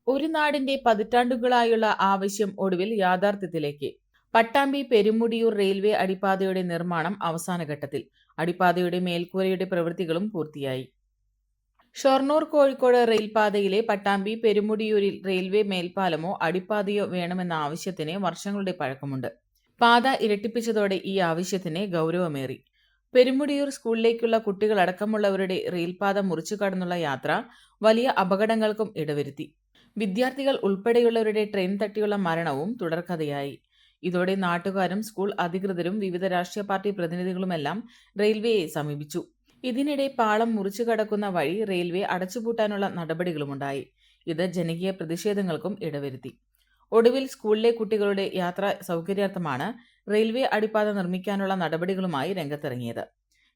ഒരു നാടിന്റെ പതിറ്റാണ്ടുകളായുള്ള ആവശ്യം ഒടുവിൽ യാഥാർത്ഥ്യത്തിലേക്ക്. പട്ടാമ്പി പെരുമുടിയൂർ റെയിൽവേ അടിപ്പാതയുടെ നിർമ്മാണം അവസാനഘട്ടത്തിൽ. അടിപ്പാതയുടെ മേൽക്കൂരയുടെ പ്രവൃത്തികളും പൂർത്തിയായി. ഷൊർണൂർ കോഴിക്കോട് റെയിൽപാതയിലെ പട്ടാമ്പി പെരുമുടിയൂരിൽ റെയിൽവേ മേൽപ്പാലമോ അടിപ്പാതയോ വേണമെന്ന ആവശ്യത്തിന് വർഷങ്ങളുടെ പഴക്കമുണ്ട്. പാത ഇരട്ടിപ്പിച്ചതോടെ ഈ ആവശ്യത്തിന് ഗൗരവമേറി. പെരുമുടിയൂർ സ്കൂളിലേക്കുള്ള കുട്ടികളടക്കമുള്ളവരുടെ റെയിൽപാത മുറിച്ചുകടന്നുള്ള യാത്ര വലിയ അപകടങ്ങൾക്കും ഇടവരുത്തി. വിദ്യാർത്ഥികൾ ഉൾപ്പെടെയുള്ളവരുടെ ട്രെയിൻ തട്ടിയുള്ള മരണവും തുടർക്കഥയായി. ഇതോടെ നാട്ടുകാരും സ്കൂൾ അധികൃതരും വിവിധ രാഷ്ട്രീയ പാർട്ടി പ്രതിനിധികളുമെല്ലാം റെയിൽവേയെ സമീപിച്ചു. ഇതിനിടെ പാളം മുറിച്ചു കടക്കുന്ന വഴി റെയിൽവേ അടച്ചുപൂട്ടാനുള്ള നടപടികളുമുണ്ടായി. ഇത് ജനകീയ പ്രതിഷേധങ്ങൾക്കും ഇടവരുത്തി. ഒടുവിൽ സ്കൂളിലെ കുട്ടികളുടെ യാത്രാ സൗകര്യാർത്ഥമാണ് റെയിൽവേ അടിപ്പാത നിർമ്മിക്കാനുള്ള നടപടികളുമായി രംഗത്തിറങ്ങിയത്.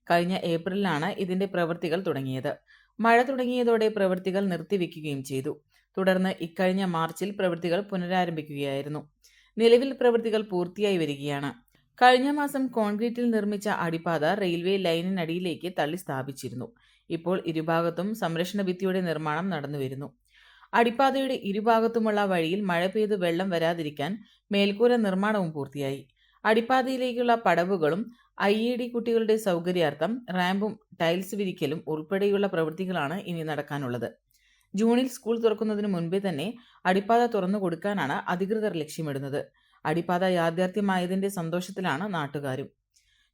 കഴിഞ്ഞ ഏപ്രിലിലാണ് ഇതിന്റെ പ്രവൃത്തികൾ തുടങ്ങിയത്. മഴ തുടങ്ങിയതോടെ പ്രവൃത്തികൾ നിർത്തിവെക്കുകയും ചെയ്തു. തുടർന്ന് ഇക്കഴിഞ്ഞ മാർച്ചിൽ പ്രവൃത്തികൾ പുനരാരംഭിക്കുകയായിരുന്നു. നിലവിൽ പ്രവൃത്തികൾ പൂർത്തിയായി വരികയാണ്. കഴിഞ്ഞ മാസം കോൺക്രീറ്റിൽ നിർമ്മിച്ച അടിപ്പാത റെയിൽവേ ലൈനിനടിയിലേക്ക് തള്ളി സ്ഥാപിച്ചിരുന്നു. ഇപ്പോൾ ഇരുഭാഗത്തും സംരക്ഷണ ഭിത്തിയുടെ നിർമ്മാണം നടന്നുവരുന്നു. അടിപ്പാതയുടെ ഇരുഭാഗത്തുമുള്ള വഴിയിൽ മഴ പെയ്ത് വെള്ളം വരാതിരിക്കാൻ മേൽക്കൂര നിർമ്മാണവും പൂർത്തിയായി. അടിപ്പാതയിലേക്കുള്ള പടവുകളും IED കുട്ടികളുടെ സൗകര്യാർത്ഥം റാമ്പും ടൈൽസ് വിരിക്കലും ഉൾപ്പെടെയുള്ള പ്രവൃത്തികളാണ് ഇനി നടക്കാനുള്ളത്. ജൂണിൽ സ്കൂൾ തുറക്കുന്നതിന് മുൻപേ തന്നെ അടിപ്പാത തുറന്നു കൊടുക്കാനാണ് അധികൃതർ ലക്ഷ്യമിടുന്നത്. അടിപ്പാത യാഥാർത്ഥ്യമായതിന്റെ സന്തോഷത്തിലാണ് നാട്ടുകാരും.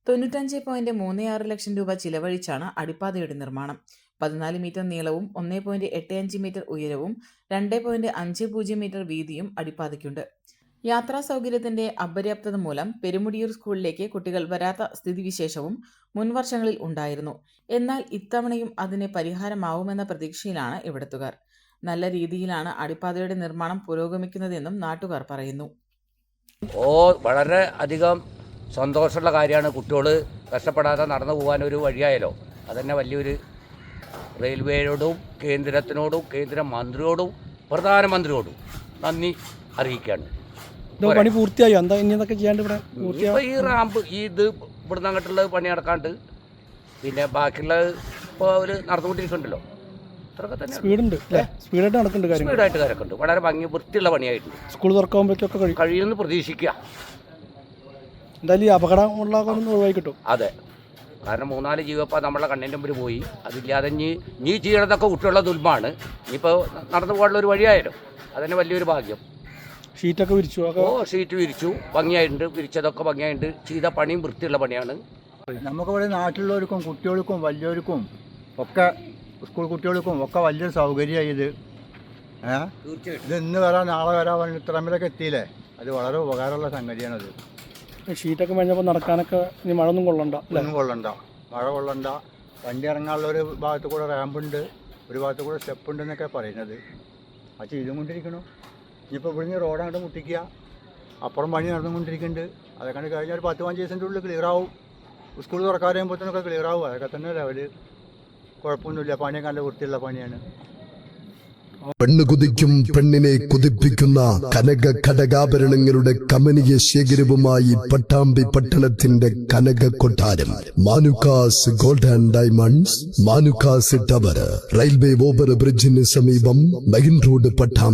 95.36 ലക്ഷം രൂപ ചിലവഴിച്ചാണ് അടിപ്പാതയുടെ നിർമ്മാണം. 14 മീറ്റർ നീളവും 1.85 മീറ്റർ ഉയരവും 2.50 മീറ്റർ വീതിയും അടിപ്പാതയ്ക്കുണ്ട്. യാത്രാ സൗകര്യത്തിന്റെ അപര്യാപ്തത മൂലം പെരുമുടിയൂർ സ്കൂളിലേക്ക് കുട്ടികൾ വരാത്ത സ്ഥിതിവിശേഷവും മുൻവർഷങ്ങളിൽ ഉണ്ടായിരുന്നു. എന്നാൽ ഇത്തവണയും അതിന് പരിഹാരമാവുമെന്ന പ്രതീക്ഷയിലാണ് ഇവിടത്തുകാർ. നല്ല രീതിയിലാണ് അടിപ്പാതയുടെ നിർമ്മാണം പുരോഗമിക്കുന്നതെന്നും നാട്ടുകാർ പറയുന്നു. വളരെ അധികം സന്തോഷമുള്ള കാര്യമാണ്. കുട്ടികൾ കഷ്ടപ്പെടാതെ നടന്നു പോകാനൊരു വഴിയായാലോ. അതന്നെ വലിയൊരു റെയിൽവേയോടും കേന്ദ്രത്തിനോടും കേന്ദ്രമന്ത്രിയോടും പ്രധാനമന്ത്രിയോടും നന്ദി അറിയിക്കുകയാണ്. പണി പൂർത്തിയായോ? എന്താ ഇനി എന്തൊക്കെ ചെയ്യാണ്ട് ഇവിടെ? ഈ റാമ്പ് ഇത് ഇവിടുന്ന് അങ്ങോട്ടുള്ള പണി നടക്കാണ്ട് പിന്നെ ബാക്കിയുള്ളത് ഇപ്പോൾ അവർ നടന്നുകൊണ്ടിരിക്കുന്നുണ്ടല്ലോ. അത്രയൊക്കെ തന്നെ സ്പീഡായിട്ട് നടക്കുന്നുണ്ട്. വളരെ ഭംഗി വൃത്തിയുള്ള പണിയായിട്ടുണ്ട്. സ്കൂൾ തുറക്കുമ്പോഴേക്കൊക്കെ കഴിയുമെന്ന് പ്രതീക്ഷിക്കുക. എന്തായാലും ഈ അപകടമുള്ള ഒഴിവായി കിട്ടും. അതെ, കാരണം 3-4 ജീവപ്പോൾ നമ്മളെ കണ്ണിൻ്റെ മുമ്പിൽ പോയി. അതില്ലാതെ ഇനി ചെയ്യണതൊക്കെ കുട്ടികളുടെ ദുൽമാണ്. ഇനിയിപ്പോൾ നടന്നു പോകാനുള്ള ഒരു വഴിയായാലും അതന്നെ വലിയൊരു ഭാഗ്യം. ഷീറ്റൊക്കെ വിരിച്ചു? ഷീറ്റ് വിരിച്ചു, ഭംഗിയായിട്ടുണ്ട്. വിരിച്ചതൊക്കെ ഭംഗിയായിട്ടുണ്ട്. ചെയ്ത പണിയും വൃത്തിയുള്ള പണിയാണ്. നമുക്കിവിടെ നാട്ടിലുള്ളവർക്കും കുട്ടികൾക്കും വലിയവർക്കും ഒക്കെ സ്കൂൾ കുട്ടികൾക്കും ഒക്കെ വലിയൊരു സൗകര്യമായി ഇത്. ഇത് ഇന്ന് വരാൻ നാളെ വരാൻ ഇത്രമേലൊക്കെ എത്തിയില്ലേ, അത് വളരെ ഉപകാരമുള്ള സംഗതിയാണത്. ഷീറ്റൊക്കെ കഴിഞ്ഞപ്പോൾ നടക്കാനൊക്കെ ഇനി മഴ ഒന്നും കൊള്ളണ്ട. മഴ കൊള്ളണ്ട. വണ്ടി ഇറങ്ങാനുള്ള ഒരു ഭാഗത്ത് കൂടെ റാമ്പുണ്ട്, ഒരു ഭാഗത്ത് കൂടെ സ്റ്റെപ്പ് ഉണ്ട് എന്നൊക്കെ പറയുന്നത്. അത് ചെയ്തുകൊണ്ടിരിക്കണു. ഇനിയിപ്പോൾ ഇവിടുന്ന് റോഡങ്ങോട്ട് മുട്ടിക്കുക, അപ്പുറം പണി നടന്നുകൊണ്ടിരിക്കുന്നുണ്ട്. അതൊക്കെ കഴിഞ്ഞാൽ ഒരു 10-15 ദിവസത്തിൻ്റെ ഉള്ളിൽ ക്ലിയറാവും. സ്കൂൾ തുറക്കാൻ കഴിയുമ്പോഴത്തേനൊക്കെ ക്ലിയറാവും. അതൊക്കെ തന്നെ ലെവല്, കുഴപ്പമൊന്നുമില്ല. പണിയൊക്കെ നല്ല വൃത്തിയുള്ള പണിയാണ്. പെണ്ണ് കുതിക്കും പെണ്ണിനെ കുതിപ്പിക്കുന്ന കനക ഘടകാഭരണങ്ങളുടെ കമനീയ ശേഖരവുമായി പട്ടാമ്പി പട്ടണത്തിന്റെ കനക കൊട്ടാരം Manukkas gold and diamonds, Manukkas tower, railway over ബ്രിഡ്ജിന് സമീപം മെയിൻ റോഡ്, പട്ടാമ്പി.